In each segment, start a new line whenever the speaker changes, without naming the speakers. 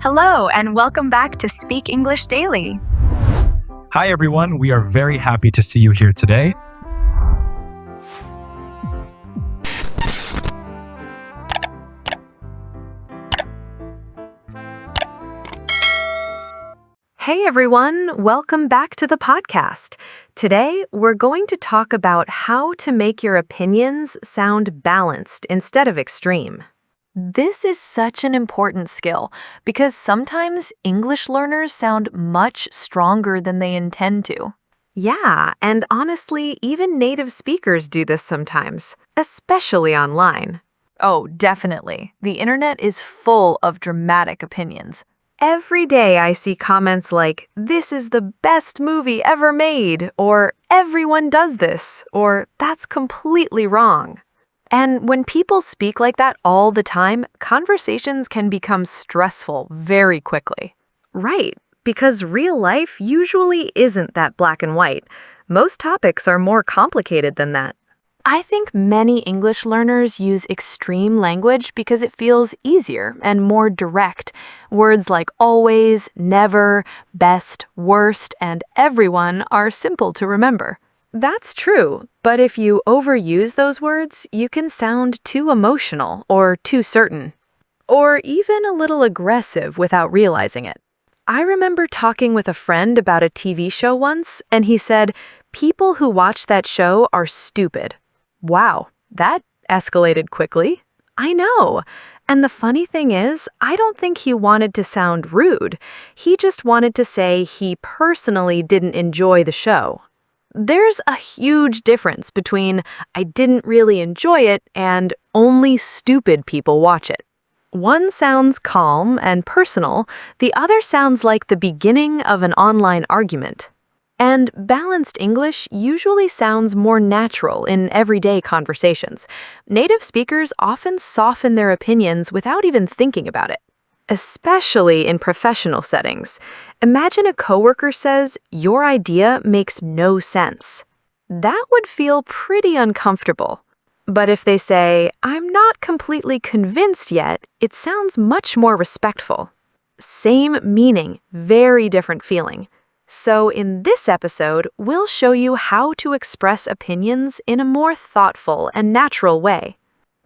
Hello, and welcome back to Speak English Daily.
Hi, everyone. We are very happy to see you here today.
Hey everyone, welcome back to the podcast. Today, we're going to talk about how to make your opinions sound balanced instead of extreme. This is such an important skill because sometimes English learners sound much stronger than they intend to. Yeah, and honestly, even native speakers do this sometimes, especially online. Oh, definitely. The internet is full of dramatic opinions. Every day I see comments like, "This is the best movie ever made," or "Everyone does this," or "That's completely wrong." And when people speak like that all the time, conversations can become stressful very quickly. Right, because real life usually isn't that black and white. Most topics are more complicated than that. I think many English learners use extreme language because it feels easier and more direct. Words like always, never, best, worst, and everyone are simple to remember. That's true, but if you overuse those words, you can sound too emotional or too certain, or even a little aggressive without realizing it. I remember talking with a friend about a TV show once, and he said, "People who watch that show are stupid." Wow, that escalated quickly. I know. And the funny thing is, I don't think he wanted to sound rude. He just wanted to say he personally didn't enjoy the show. There's a huge difference between "I didn't really enjoy it" and "only stupid people watch it." One sounds calm and personal, the other sounds like the beginning of an online argument. And balanced English usually sounds more natural in everyday conversations. Native speakers often soften their opinions without even thinking about it, especially in professional settings. Imagine a coworker says, "Your idea makes no sense." That would feel pretty uncomfortable. But if they say, "I'm not completely convinced yet," it sounds much more respectful. Same meaning, very different feeling. So in this episode, we'll show you how to express opinions in a more thoughtful and natural way.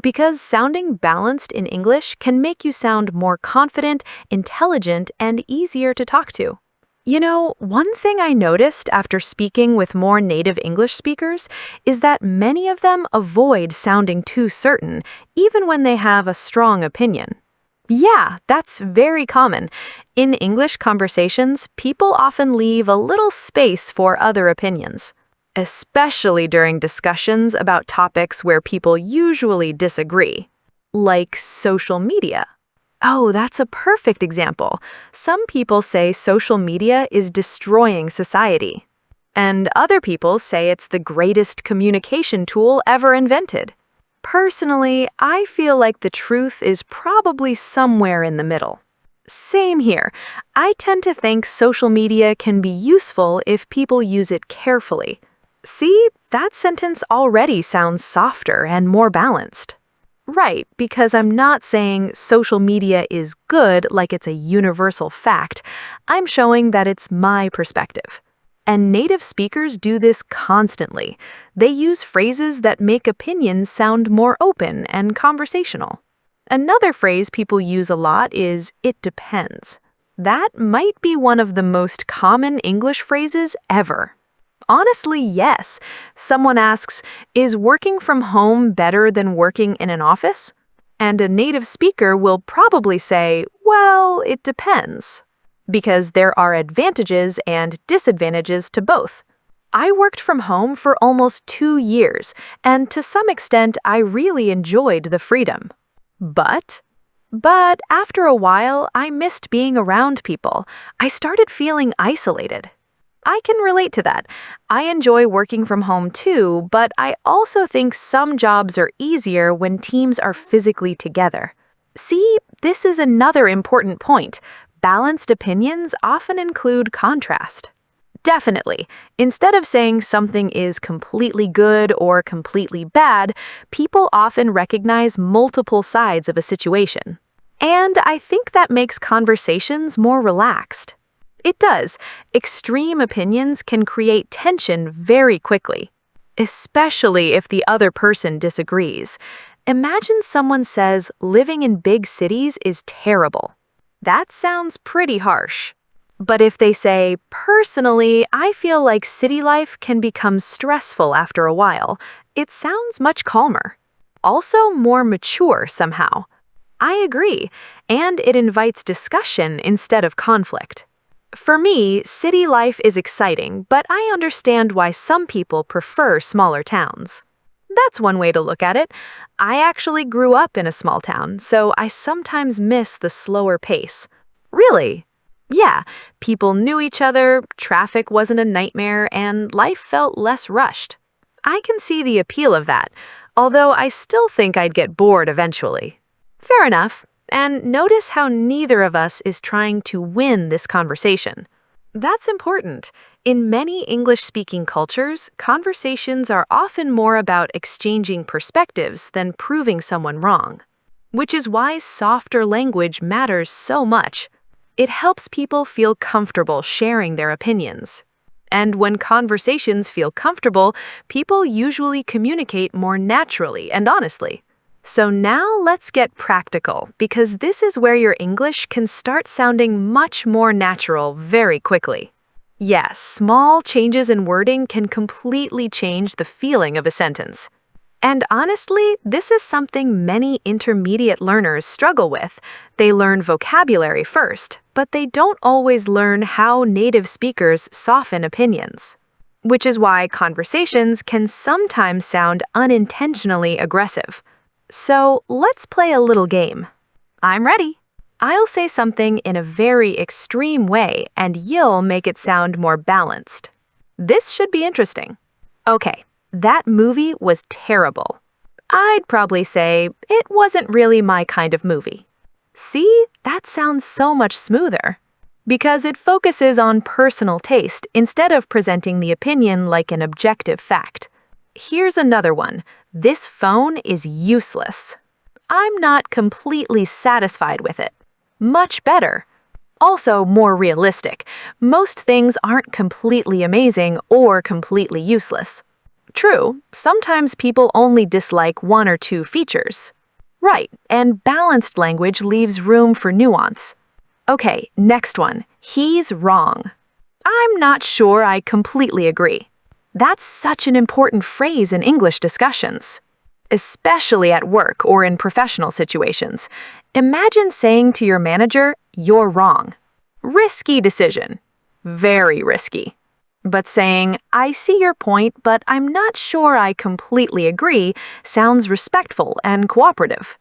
Because sounding balanced in English can make you sound more confident, intelligent, and easier to talk to. You know, one thing I noticed after speaking with more native English speakers is that many of them avoid sounding too certain, even when they have a strong opinion. Yeah, that's very common. In English conversations, people often leave a little space for other opinions, especially during discussions about topics where people usually disagree, like social media. Oh, that's a perfect example. Some people say social media is destroying society, and other people say it's the greatest communication tool ever invented. Personally, I feel like the truth is probably somewhere in the middle. Same here. I tend to think social media can be useful if people use it carefully. See, that sentence already sounds softer and more balanced. Right, because I'm not saying social media is good like it's a universal fact. I'm showing that it's my perspective. And native speakers do this constantly. They use phrases that make opinions sound more open and conversational. Another phrase people use a lot is "it depends." That might be one of the most common English phrases ever. Honestly, yes. Someone asks, "Is working from home better than working in an office?" And a native speaker will probably say, "Well, it depends," because there are advantages and disadvantages to both. I worked from home for almost 2 years, and to some extent, I really enjoyed the freedom. But after a while, I missed being around people. I started feeling isolated. I can relate to that. I enjoy working from home too, but I also think some jobs are easier when teams are physically together. See, this is another important point. Balanced opinions often include contrast. Definitely. Instead of saying something is completely good or completely bad, people often recognize multiple sides of a situation. And I think that makes conversations more relaxed. It does. Extreme opinions can create tension very quickly, especially if the other person disagrees. Imagine someone says living in big cities is terrible. That sounds pretty harsh. But if they say, personally, I feel like city life can become stressful after a while, it sounds much calmer. Also more mature somehow. I agree, and it invites discussion instead of conflict. For me, city life is exciting, but I understand why some people prefer smaller towns. That's one way to look at it. I actually grew up in a small town, so I sometimes miss the slower pace. Really? Yeah, people knew each other, traffic wasn't a nightmare, and life felt less rushed. I can see the appeal of that, although I still think I'd get bored eventually. Fair enough. And notice how neither of us is trying to win this conversation. That's important. In many English-speaking cultures, conversations are often more about exchanging perspectives than proving someone wrong. Which is why softer language matters so much. It helps people feel comfortable sharing their opinions. And when conversations feel comfortable, people usually communicate more naturally and honestly. So now let's get practical, because this is where your English can start sounding much more natural very quickly. Yes, small changes in wording can completely change the feeling of a sentence. And honestly, this is something many intermediate learners struggle with. They learn vocabulary first, but they don't always learn how native speakers soften opinions. Which is why conversations can sometimes sound unintentionally aggressive. So let's play a little game. I'm ready. I'll say something in a very extreme way, and you'll make it sound more balanced. This should be interesting. Okay, that movie was terrible. I'd probably say it wasn't really my kind of movie. See, that sounds so much smoother. Because it focuses on personal taste instead of presenting the opinion like an objective fact. Here's another one. This phone is useless. I'm not completely satisfied with it. Much better. Also more realistic. Most things aren't completely amazing or completely useless. True, sometimes people only dislike one or two features. Right, and balanced language leaves room for nuance. Okay, next one. He's wrong. I'm not sure I completely agree. That's such an important phrase in English discussions, especially at work or in professional situations. Imagine saying to your manager, "You're wrong." Risky decision. Very risky. But saying, "I see your point, but I'm not sure I completely agree," sounds respectful and cooperative.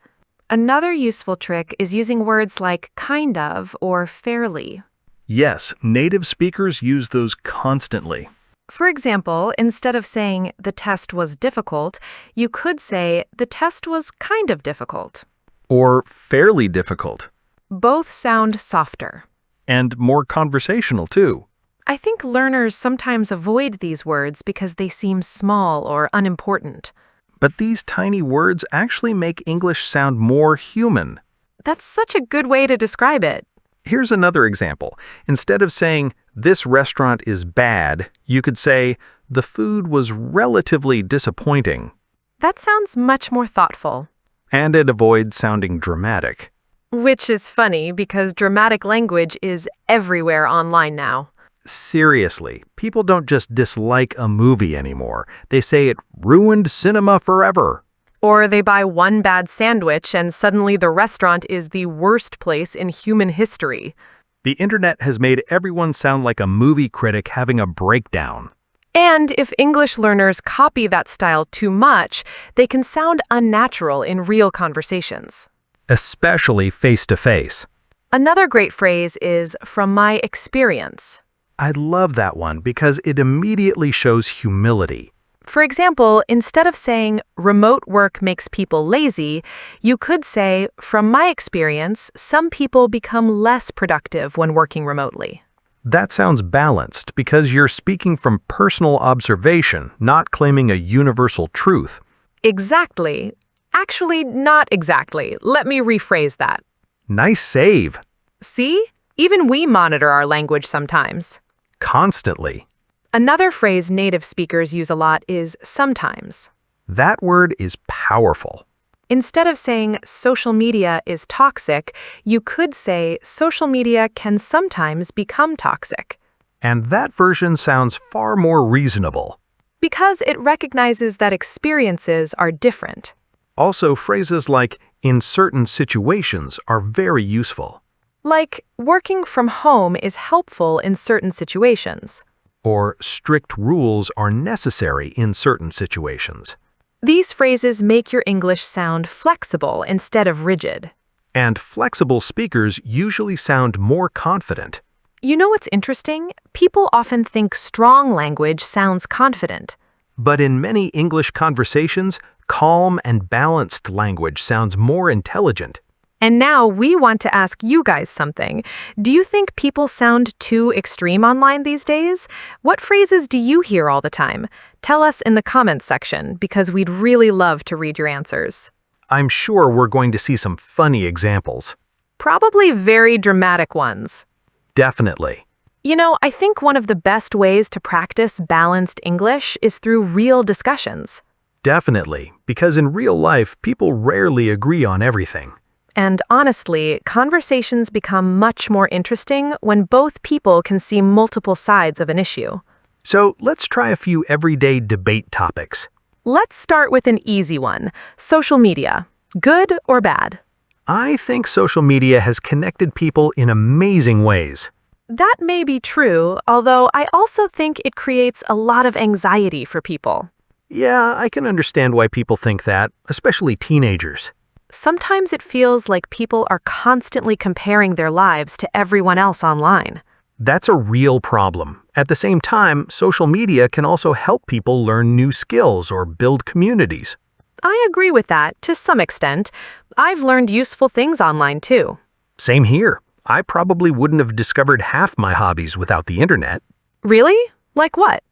Another useful trick is using words like kind of or fairly.
Yes, native speakers use those constantly.
For example, instead of saying the test was difficult, you could say the test was kind of difficult.
Or fairly difficult.
Both sound softer.
And more conversational, too.
I think learners sometimes avoid these words because they seem small or unimportant.
But these tiny words actually make English sound more human.
That's such a good way to describe it.
Here's another example. Instead of saying, "This restaurant is bad," you could say, "The food was relatively disappointing."
That sounds much more thoughtful.
And it avoids sounding dramatic.
Which is funny because dramatic language is everywhere online now.
Seriously, people don't just dislike a movie anymore. They say it ruined cinema forever.
Or they buy one bad sandwich and suddenly the restaurant is the worst place in human history.
The internet has made everyone sound like a movie critic having a breakdown.
And if English learners copy that style too much, they can sound unnatural in real conversations.
Especially face-to-face.
Another great phrase is "from my experience."
I love that one because it immediately shows humility.
For example, instead of saying "remote work makes people lazy," you could say, "From my experience, some people become less productive when working remotely."
That sounds balanced because you're speaking from personal observation, not claiming a universal truth.
Exactly. Actually, not exactly. Let me rephrase that.
Nice save.
See? Even we monitor our language sometimes.
Constantly.
Another phrase native speakers use a lot is sometimes.
That word is powerful.
Instead of saying social media is toxic, you could say social media can sometimes become toxic.
And that version sounds far more reasonable.
Because it recognizes that experiences are different.
Also, phrases like in certain situations are very useful.
Like, working from home is helpful in certain situations.
Or strict rules are necessary in certain situations.
These phrases make your English sound flexible instead of rigid.
And flexible speakers usually sound more confident.
You know what's interesting? People often think strong language sounds confident.
But in many English conversations, calm and balanced language sounds more intelligent.
And now we want to ask you guys something. Do you think people sound too extreme online these days? What phrases do you hear all the time? Tell us in the comments section because we'd really love to read your answers.
I'm sure we're going to see some funny examples.
Probably very dramatic ones.
Definitely.
You know, I think one of the best ways to practice balanced English is through real discussions.
Definitely, because in real life, people rarely agree on everything.
And honestly, conversations become much more interesting when both people can see multiple sides of an issue.
So let's try a few everyday debate topics.
Let's start with an easy one. Social media. Good or bad?
I think social media has connected people in amazing ways.
That may be true, although I also think it creates a lot of anxiety for people.
Yeah, I can understand why people think that, especially teenagers.
Sometimes it feels like people are constantly comparing their lives to everyone else online.
That's a real problem. At the same time, social media can also help people learn new skills or build communities.
I agree with that to some extent. I've learned useful things online too.
Same here. I probably wouldn't have discovered half my hobbies without the internet.
Really? Like what?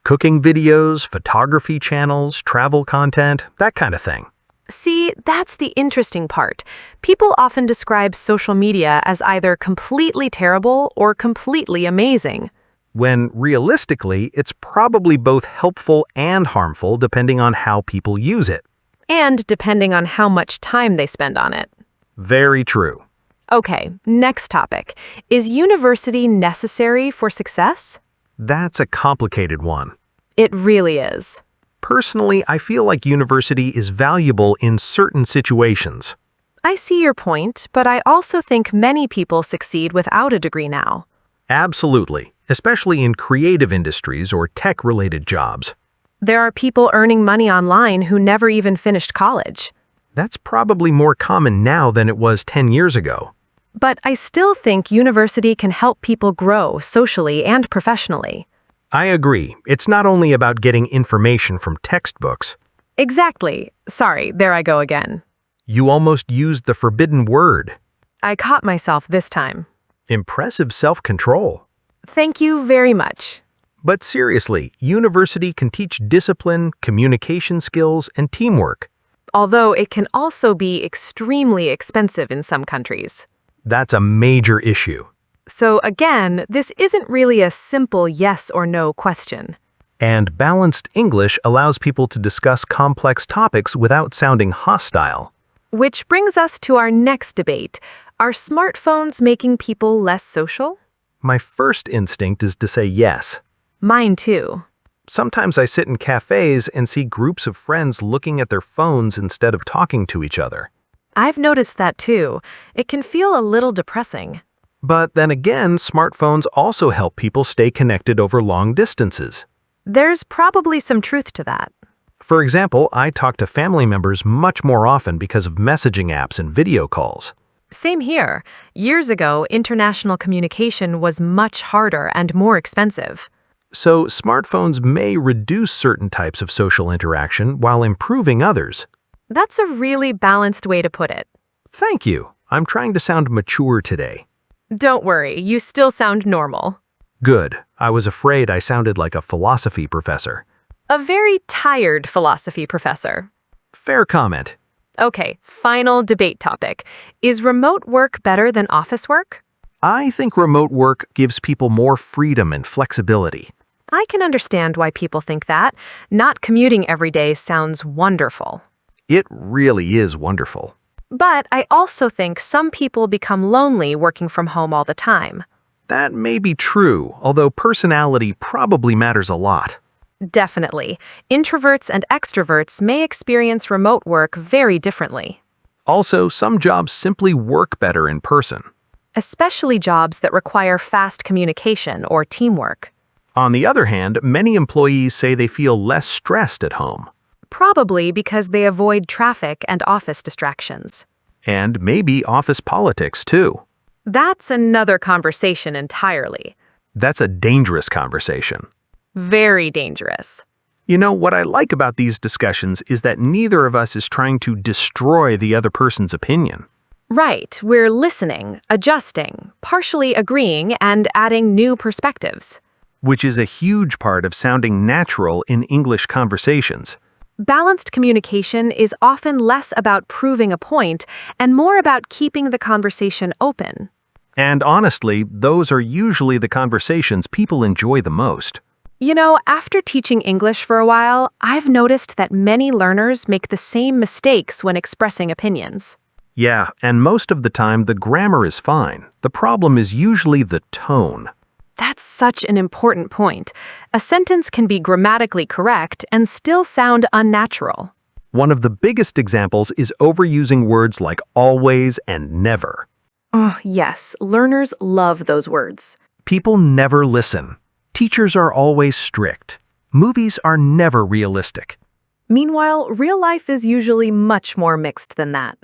Cooking videos, photography channels, travel content, that kind of thing.
See, that's the interesting part. People often describe social media as either completely terrible or completely amazing.
When realistically, it's probably both helpful and harmful depending on how people use it.
And depending on how much time they spend on it.
Very true.
Okay, next topic. Is university necessary for success?
That's a complicated one.
It really is.
Personally, I feel like university is valuable in certain situations.
I see your point, but I also think many people succeed without a degree now.
Absolutely, especially in creative industries or tech-related jobs.
There are people earning money online who never even finished college.
That's probably more common now than it was 10 years ago.
But I still think university can help people grow socially and professionally.
I agree. It's not only about getting information from textbooks.
Exactly. Sorry, there I go again.
You almost used the forbidden word.
I caught myself this time.
Impressive self-control.
Thank you very much.
But seriously, university can teach discipline, communication skills, and teamwork.
Although it can also be extremely expensive in some countries.
That's a major issue.
So again, this isn't really a simple yes or no question.
And balanced English allows people to discuss complex topics without sounding hostile.
Which brings us to our next debate. Are smartphones making people less social?
My first instinct is to say yes.
Mine too.
Sometimes I sit in cafes and see groups of friends looking at their phones instead of talking to each other.
I've noticed that too. It can feel a little depressing.
But then again, smartphones also help people stay connected over long distances.
There's probably some truth to that.
For example, I talk to family members much more often because of messaging apps and video calls.
Same here. Years ago, international communication was much harder and more expensive.
So smartphones may reduce certain types of social interaction while improving others.
That's a really balanced way to put it.
Thank you. I'm trying to sound mature today.
Don't worry, you still sound normal.
Good. I was afraid I sounded like a philosophy professor.
A very tired philosophy professor.
Fair comment.
Okay, final debate topic. Is remote work better than office work?
I think remote work gives people more freedom and flexibility.
I can understand why people think that. Not commuting every day sounds wonderful.
It really is wonderful.
But I also think some people become lonely working from home all the time.
That may be true, although personality probably matters a lot.
Definitely. Introverts and extroverts may experience remote work very differently.
Also, some jobs simply work better in person.
Especially jobs that require fast communication or teamwork.
On the other hand, many employees say they feel less stressed at home.
Probably because they avoid traffic and office distractions.
And maybe office politics, too.
That's another conversation entirely.
That's a dangerous conversation.
Very dangerous.
You know, what I like about these discussions is that neither of us is trying to destroy the other person's opinion.
Right, we're listening, adjusting, partially agreeing, and adding new perspectives.
Which is a huge part of sounding natural in English conversations.
Balanced communication is often less about proving a point and more about keeping the conversation open.
And honestly, those are usually the conversations people enjoy the most.
You know, after teaching English for a while, I've noticed that many learners make the same mistakes when expressing opinions.
Yeah, and most of the time the grammar is fine. The problem is usually the tone.
That's such an important point. A sentence can be grammatically correct and still sound unnatural.
One of the biggest examples is overusing words like always and never.
Oh, yes, learners love those words.
People never listen. Teachers are always strict. Movies are never realistic.
Meanwhile, real life is usually much more mixed than that.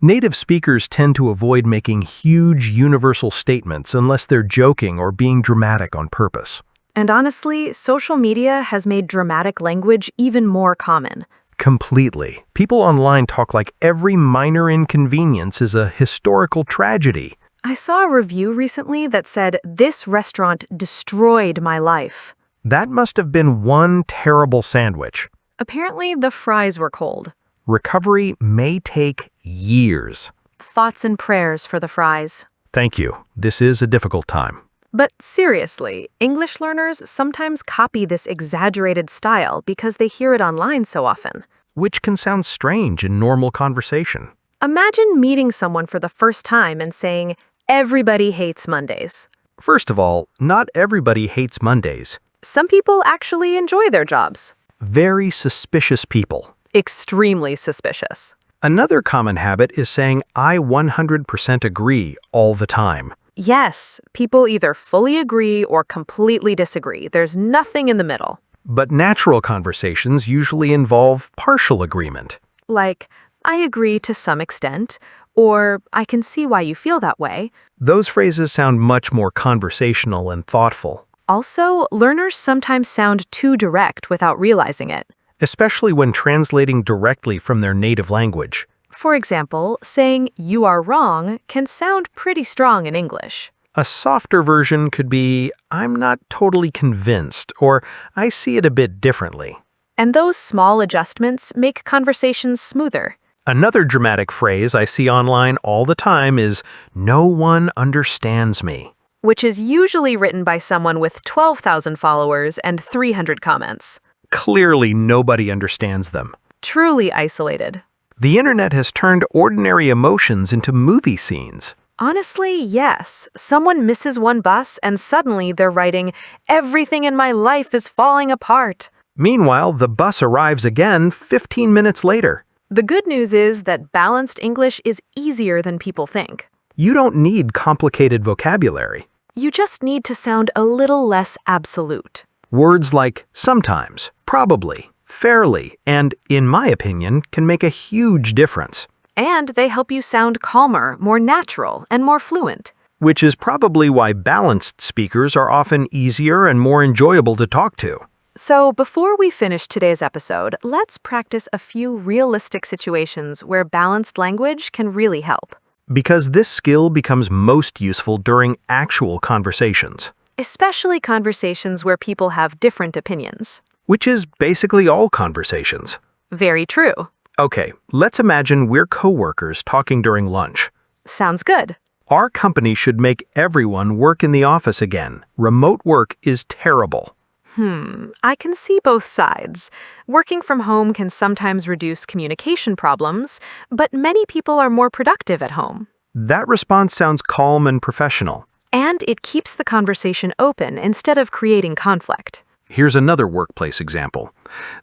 Native speakers tend to avoid making huge universal statements unless they're joking or being dramatic on purpose.
And honestly, social media has made dramatic language even more common.
Completely. People online talk like every minor inconvenience is a historical tragedy.
I saw a review recently that said, "This restaurant destroyed my life."
That must have been one terrible sandwich.
Apparently, the fries were cold.
Recovery may take years.
Thoughts and prayers for the fries.
Thank you. This is a difficult time.
But seriously, English learners sometimes copy this exaggerated style because they hear it online so often.
Which can sound strange in normal conversation.
Imagine meeting someone for the first time and saying, "Everybody hates Mondays."
First of all, not everybody hates Mondays.
Some people actually enjoy their jobs.
Very suspicious people.
Extremely suspicious.
Another common habit is saying I 100% agree all the time.
Yes, people either fully agree or completely disagree. There's nothing in the middle.
But natural conversations usually involve partial agreement.
Like, "I agree to some extent," or "I can see why you feel that way."
Those phrases sound much more conversational and thoughtful.
Also, learners sometimes sound too direct without realizing it.
Especially when translating directly from their native language.
For example, saying "you are wrong" can sound pretty strong in English.
A softer version could be, I'm not totally convinced, or I see it a bit differently.
And those small adjustments make conversations smoother.
Another dramatic phrase I see online all the time is, no one understands me.
Which is usually written by someone with 12,000 followers and 300 comments.
Clearly nobody understands them.
Truly isolated.
The internet has turned ordinary emotions into movie scenes.
Honestly, yes. Someone misses one bus and suddenly they're writing, "Everything in my life is falling apart."
Meanwhile, the bus arrives again 15 minutes later.
The good news is that balanced English is easier than people think.
You don't need complicated vocabulary.
You just need to sound a little less absolute.
Words like sometimes, probably, fairly, and, in my opinion, can make a huge difference.
And they help you sound calmer, more natural, and more fluent.
Which is probably why balanced speakers are often easier and more enjoyable to talk to.
So before we finish today's episode, let's practice a few realistic situations where balanced language can really help.
Because this skill becomes most useful during actual conversations.
Especially conversations where people have different opinions.
Which is basically all conversations.
Very true.
Okay, let's imagine we're coworkers talking during lunch.
Sounds good.
Our company should make everyone work in the office again. Remote work is terrible.
I can see both sides. Working from home can sometimes reduce communication problems, but many people are more productive at home.
That response sounds calm and professional.
And it keeps the conversation open instead of creating conflict.
Here's another workplace example.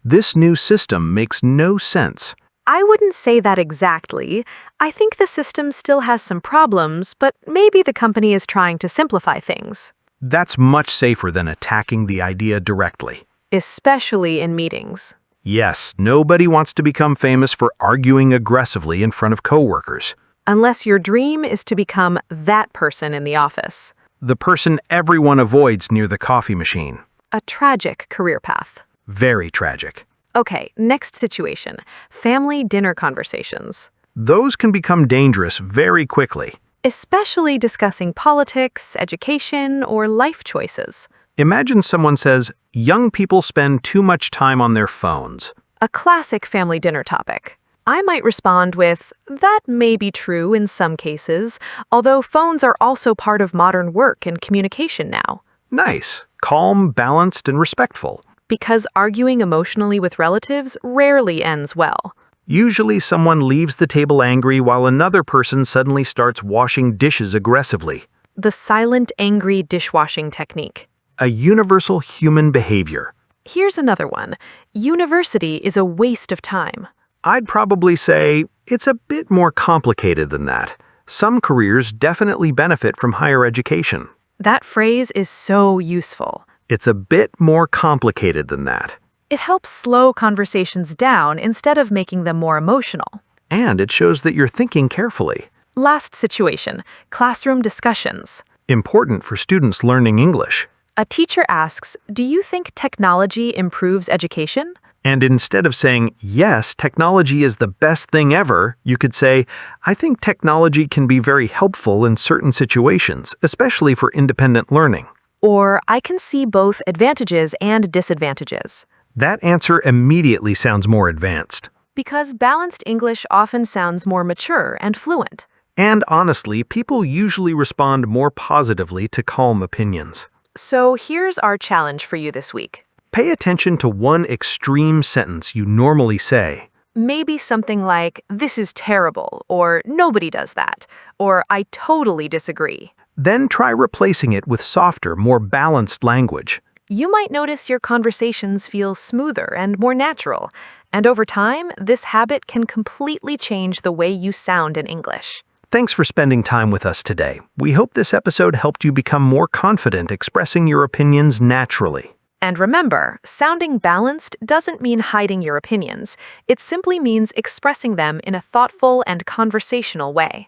This new system makes no sense.
I wouldn't say that exactly. I think the system still has some problems, but maybe the company is trying to simplify things.
That's much safer than attacking the idea directly.
Especially in meetings.
Yes, nobody wants to become famous for arguing aggressively in front of coworkers.
Unless your dream is to become that person in the office.
The person everyone avoids near the coffee machine.
A tragic career path.
Very tragic.
Okay, next situation. Family dinner conversations.
Those can become dangerous very quickly.
Especially discussing politics, education, or life choices.
Imagine someone says, young people spend too much time on their phones.
A classic family dinner topic. I might respond with, that may be true in some cases, although phones are also part of modern work and communication now.
Nice. Calm, balanced, and respectful.
Because arguing emotionally with relatives rarely ends well.
Usually someone leaves the table angry while another person suddenly starts washing dishes aggressively.
The silent, angry dishwashing technique.
A universal human behavior.
Here's another one. University is a waste of time.
I'd probably say it's a bit more complicated than that. Some careers definitely benefit from higher education.
That phrase is so useful.
It's a bit more complicated than that.
It helps slow conversations down instead of making them more emotional.
And it shows that you're thinking carefully.
Last situation, classroom discussions.
Important for students learning English.
A teacher asks, do you think technology improves education?
And instead of saying, yes, technology is the best thing ever, you could say, I think technology can be very helpful in certain situations, especially for independent learning.
Or, I can see both advantages and disadvantages.
That answer immediately sounds more advanced.
Because balanced English often sounds more mature and fluent.
And honestly, people usually respond more positively to calm opinions.
So here's our challenge for you this week.
Pay attention to one extreme sentence you normally say.
Maybe something like, this is terrible, or nobody does that, or I totally disagree.
Then try replacing it with softer, more balanced language.
You might notice your conversations feel smoother and more natural, and over time, this habit can completely change the way you sound in English.
Thanks for spending time with us today. We hope this episode helped you become more confident expressing your opinions naturally.
And remember, sounding balanced doesn't mean hiding your opinions. It simply means expressing them in a thoughtful and conversational way.